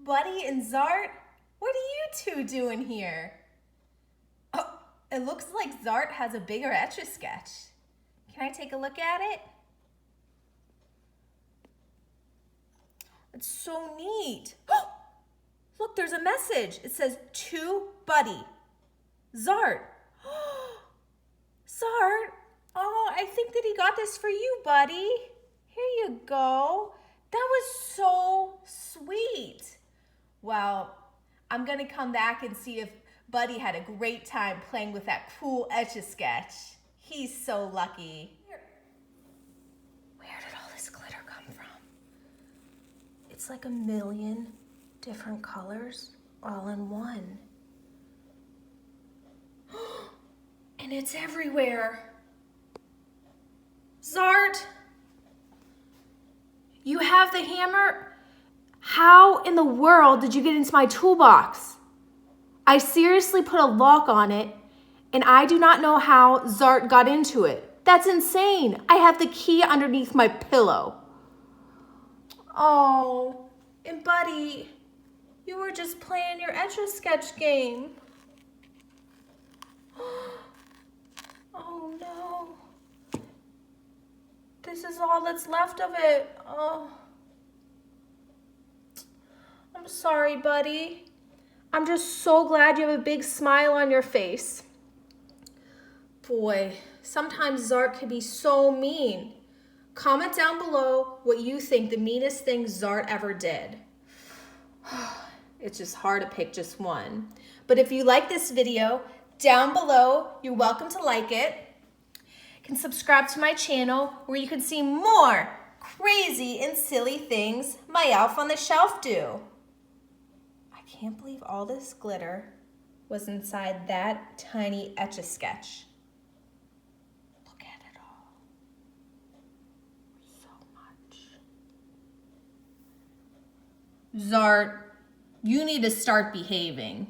Buddy and Zart, what are you two doing here? Oh, it looks like Zart has a bigger Etch-A-Sketch. Can I take a look at it? It's so neat. Oh, look, there's a message. It says, to Buddy. Zart. Zart, oh, I think that he got this for you, buddy. Here you go. That was so sweet. Well, I'm gonna come back and see if Buddy had a great time playing with that cool Etch-A-Sketch. He's so lucky. Where did all this glitter come from? It's like a million different colors all in one. And it's everywhere. Zart, you have the hammer? How in the world did you get into my toolbox? I seriously put a lock on it, and I do not know how Zart got into it. That's insane. I have the key underneath my pillow. Oh, and Buddy, you were just playing your Etch-A-Sketch game. Oh no. This is all that's left of it. Oh. I'm sorry, Buddy. I'm just so glad you have a big smile on your face. Boy, sometimes Zart can be so mean. Comment down below what you think the meanest thing Zart ever did. It's just hard to pick just one. But if you like this video, down below, you're welcome to like it. You can subscribe to my channel where you can see more crazy and silly things my elf on the shelf do. I can't believe all this glitter was inside that tiny Etch-A-Sketch. Look at it all. So much. Zart, you need to start behaving.